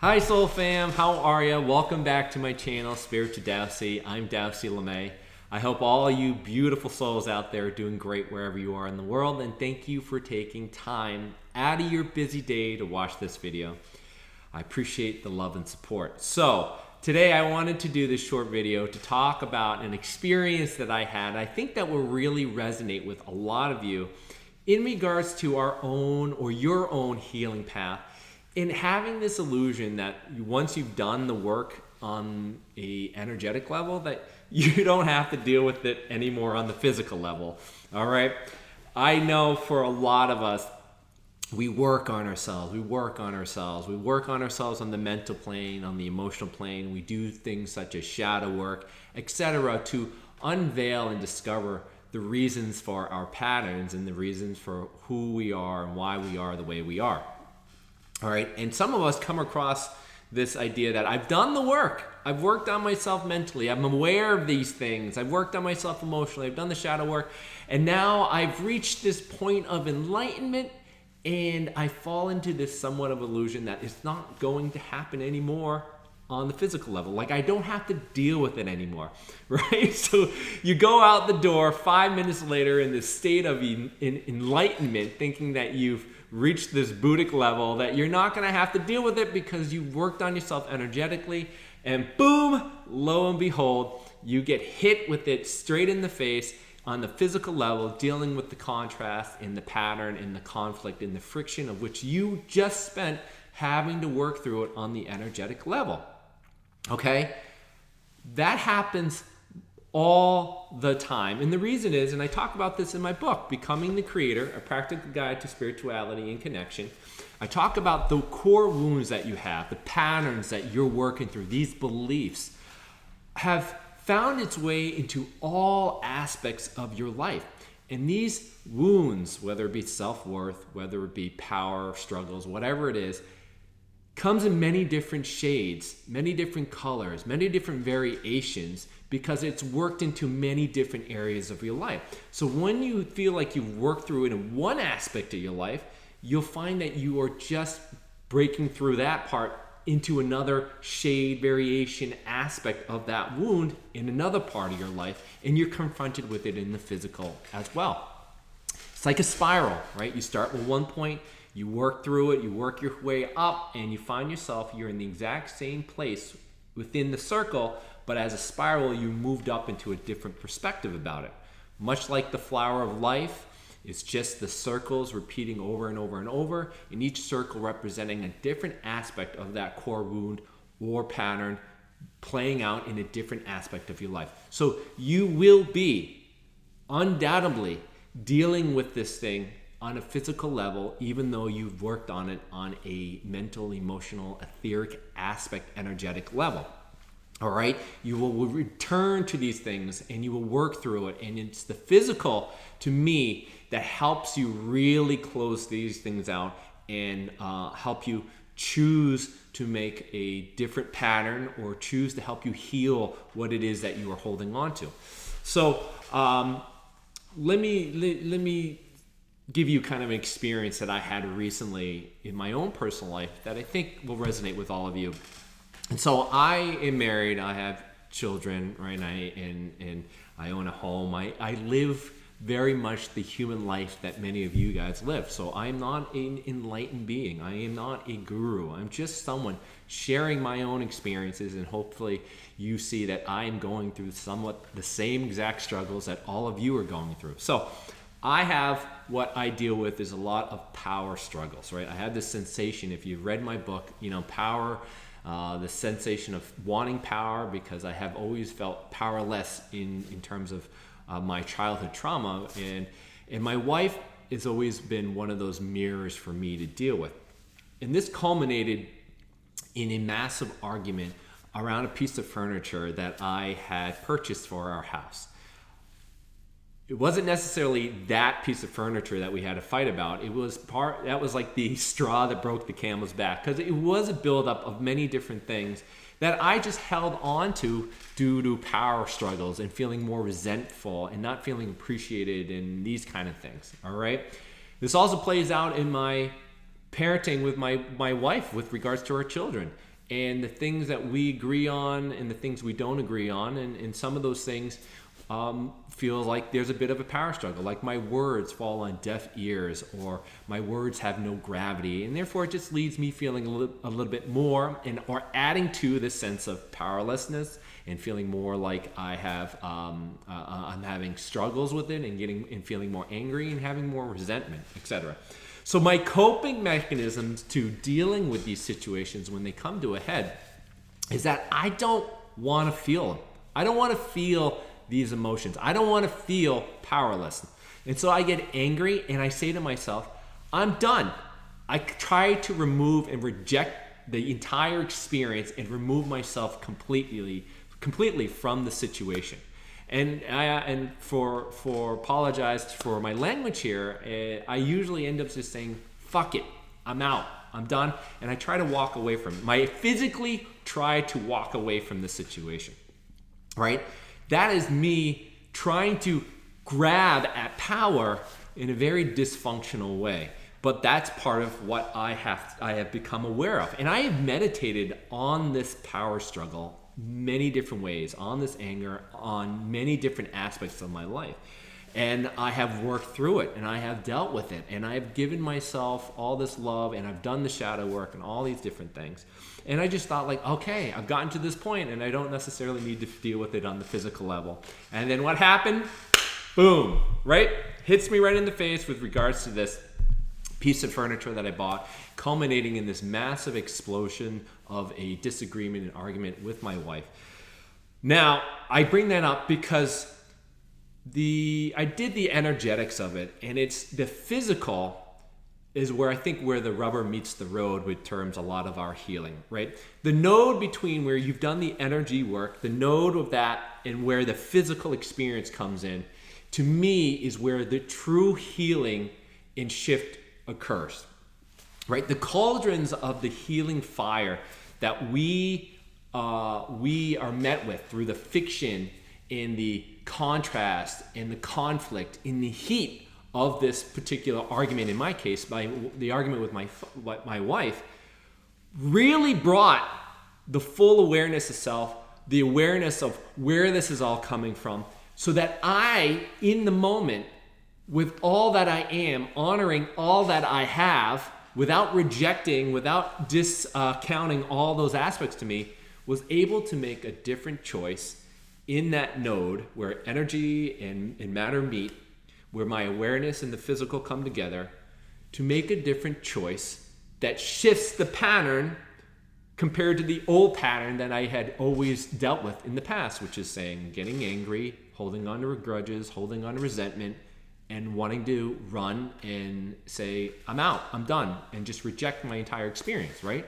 Hi Soul Fam, how are ya? Welcome back to my channel, Spiritual Dowsey. I'm Dowsey LeMay. I hope all you beautiful souls out there are doing great wherever you are in the world, and thank you for taking time out of your busy day to watch this video. I appreciate the love and support. So today I wanted to do this short video to talk about an experience that I had. I think that will really resonate with a lot of you in regards to our own or your own healing path. In having this illusion that once you've done the work on a energetic level, that you don't have to deal with it anymore on the physical level. All right. I know for a lot of us, we work on ourselves. We work on ourselves on the mental plane, on the emotional plane. We do things such as shadow work, etc., to unveil and discover the reasons for our patterns and the reasons for who we are and why we are the way we are. All right, and some of us come across this idea that I've done the work. I've worked on myself mentally. I'm aware of these things. I've worked on myself emotionally. I've done the shadow work. And now I've reached this point of enlightenment, and I fall into this somewhat of illusion that it's not going to happen anymore on the physical level. Like I don't have to deal with it anymore, right? So you go out the door 5 minutes later in this state of enlightenment, thinking that you've reached this Buddhic level, that you're not going to have to deal with it because you've worked on yourself energetically, and boom, lo and behold, you get hit with it straight in the face on the physical level, dealing with the contrast and the pattern and the conflict and the friction of which you just spent having to work through it on the energetic level. Okay? That happens all the time. And the reason is, and I talk about this in my book, Becoming the Creator, A Practical Guide to Spirituality and Connection. I talk about the core wounds that you have, the patterns that you're working through, these beliefs have found its way into all aspects of your life. And these wounds, whether it be self-worth, whether it be power struggles, whatever it is, comes in many different shades, many different colors, many different variations, because it's worked into many different areas of your life. So when you feel like you've worked through it in one aspect of your life, you'll find that you are just breaking through that part into another shade, variation, aspect of that wound in another part of your life, and you're confronted with it in the physical as well. It's like a spiral, right? You start with one point, you work through it, you work your way up, and you find yourself, you're in the exact same place within the circle, but as a spiral, you moved up into a different perspective about it. Much like the flower of life, it's just the circles repeating over and over and over, and each circle representing a different aspect of that core wound or pattern playing out in a different aspect of your life. So you will be undoubtedly dealing with this thing on a physical level, even though you've worked on it on a mental, emotional, etheric aspect, energetic level. All right, you will return to these things and you will work through it. And it's the physical, to me, that helps you really close these things out and help you choose to make a different pattern or choose to help you heal what it is that you are holding on to. So let me give you kind of an experience that I had recently in my own personal life that I think will resonate with all of you. And so I am married, I have children, right? And I own a home. I live very much the human life that many of you guys live. So I'm not an enlightened being. I am not a guru. I'm just someone sharing my own experiences, and hopefully you see that I am going through somewhat the same exact struggles that all of you are going through. So I have what I deal with is a lot of power struggles, right? I have this sensation, if you've read my book, power, the sensation of wanting power, because I have always felt powerless in terms of my childhood trauma. And my wife has always been one of those mirrors for me to deal with. And this culminated in a massive argument around a piece of furniture that I had purchased for our house. It wasn't necessarily that piece of furniture that we had a fight about. That was like the straw that broke the camel's back, because it was a buildup of many different things that I just held on to due to power struggles and feeling more resentful and not feeling appreciated and these kind of things. All right. This also plays out in my parenting with my wife with regards to our children, and the things that we agree on and the things we don't agree on, and some of those things feel like there's a bit of a power struggle, like my words fall on deaf ears, or my words have no gravity, and therefore it just leaves me feeling a little bit more, or adding to the sense of powerlessness, and feeling more like I'm having struggles with it, and feeling more angry and having more resentment, etc. So my coping mechanisms to dealing with these situations when they come to a head is that I don't want to feel them. I don't want to feel these emotions. I don't want to feel powerless. And so I get angry and I say to myself, I'm done. I try to remove and reject the entire experience and remove myself completely from the situation. And for apologize for my language here, I usually end up just saying, fuck it, I'm out, I'm done, and I try to walk away from it. I physically try to walk away from the situation, right? That is me trying to grab at power in a very dysfunctional way. But that's part of what I have become aware of. And I have meditated on this power struggle many different ways, on this anger, on many different aspects of my life. And I have worked through it, and I have dealt with it, and I have given myself all this love, and I've done the shadow work and all these different things. And I just thought, like, okay, I've gotten to this point, and I don't necessarily need to deal with it on the physical level. And then what happened? Boom, right? Hits me right in the face with regards to this piece of furniture that I bought, culminating in this massive explosion of a disagreement and argument with my wife. Now, I bring that up because I did the energetics of it, and it's the physical is where I think where the rubber meets the road with terms a lot of our healing, right? The node between where you've done the energy work, the node of that, and where the physical experience comes in, to me is where the true healing and shift occurs, right? The cauldrons of the healing fire that we are met with through the fiction, in the contrast, in the conflict, in the heat of this particular argument, in my case, the argument with my wife, really brought the full awareness of self, the awareness of where this is all coming from, so that I, in the moment, with all that I am, honoring all that I have, without rejecting, without discounting all those aspects to me, was able to make a different choice in that node where energy and matter meet, where my awareness and the physical come together, to make a different choice that shifts the pattern compared to the old pattern that I had always dealt with in the past, which is saying, getting angry, holding on to grudges, holding on to resentment, and wanting to run and say, I'm out, I'm done, and just reject my entire experience, right?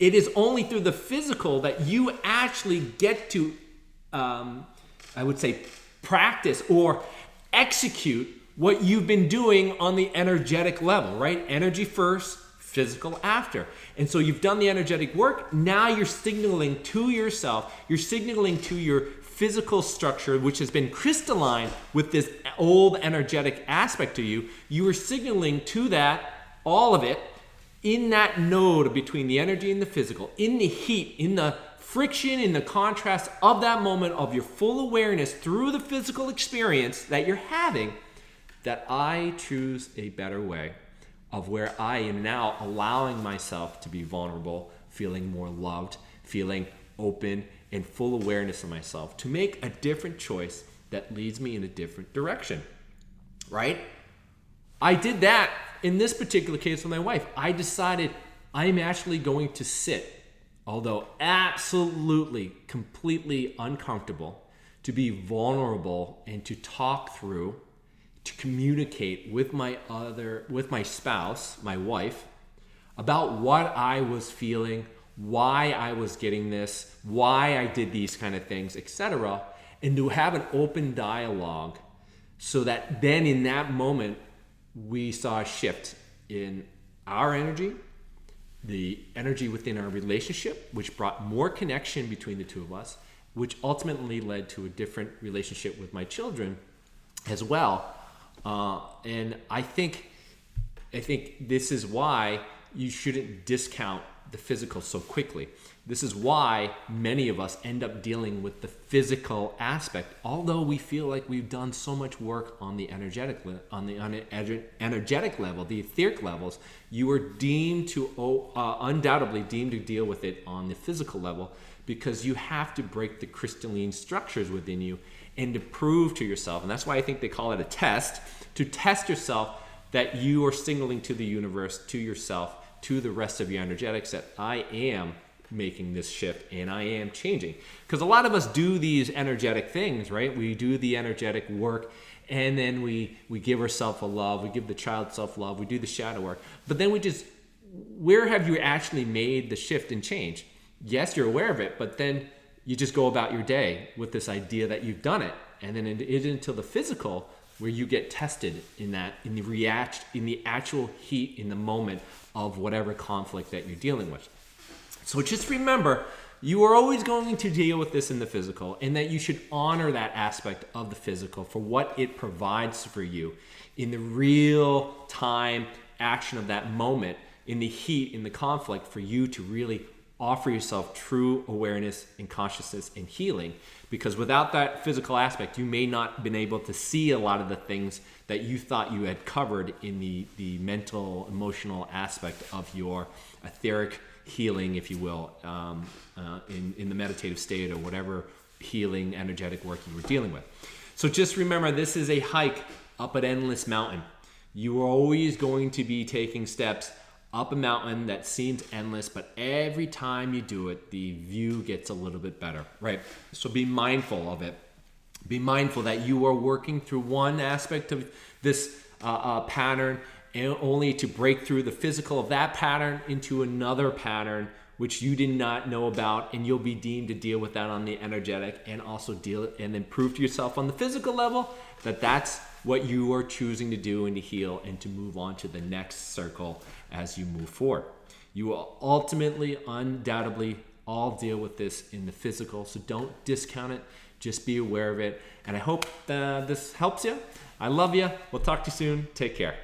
It is only through the physical that you actually get to, I would say, practice or execute what you've been doing on the energetic level, right? Energy first, physical after. And so you've done the energetic work. Now you're signaling to yourself, you're signaling to your physical structure, which has been crystalline with this old energetic aspect to you. You are signaling to that, all of it, in that node between the energy and the physical, in the heat, in the friction, in the contrast of that moment of your full awareness through the physical experience that you're having, that I choose a better way of where I am now allowing myself to be vulnerable, feeling more loved, feeling open and full awareness of myself, to make a different choice that leads me in a different direction, right? I did that in this particular case with my wife. I decided I'm actually going to sit, although absolutely, completely uncomfortable, to be vulnerable and to talk through, to communicate with my spouse, my wife, about what I was feeling, why I was getting this, why I did these kind of things, etc., and to have an open dialogue so that then in that moment we saw a shift in our energy, the energy within our relationship, which brought more connection between the two of us, which ultimately led to a different relationship with my children as well. And I think I think this is why you shouldn't discount the physical so quickly. This is why many of us end up dealing with the physical aspect, although we feel like we've done so much work on the energetic level, the etheric levels. You are deemed to undoubtedly deemed to deal with it on the physical level, because you have to break the crystalline structures within you and to prove to yourself, and that's why I think they call it a test, to test yourself that you are signaling to the universe, to yourself, to the rest of your energetics, that I am making this shift and I am changing. Because a lot of us do these energetic things, right? We do the energetic work, and then we give ourselves a love, we give the child self-love, we do the shadow work, but then where have you actually made the shift and change? Yes, you're aware of it, but then you just go about your day with this idea that you've done it, and then it isn't until the physical where you get tested in the actual heat, in the moment of whatever conflict that you're dealing with. So just remember, you are always going to deal with this in the physical, and that you should honor that aspect of the physical for what it provides for you in the real time action of that moment, in the heat, in the conflict, for you to really offer yourself true awareness and consciousness and healing. Because without that physical aspect, you may not have been able to see a lot of the things that you thought you had covered in the mental, emotional aspect of your etheric healing, if you will, in the meditative state or whatever healing energetic work you were dealing with. So just remember, this is a hike up an endless mountain. You are always going to be taking steps up a mountain that seems endless, but every time you do it, the view gets a little bit better, right? So be mindful of it. Be mindful that you are working through one aspect of this pattern, and only to break through the physical of that pattern into another pattern which you did not know about, and you'll be deemed to deal with that on the energetic, and also deal and then prove to yourself on the physical level that that's what you are choosing to do and to heal and to move on to the next circle as you move forward. You will ultimately, undoubtedly, all deal with this in the physical, so don't discount it. Just be aware of it, and I hope this helps you. I love you. We'll talk to you soon. Take care.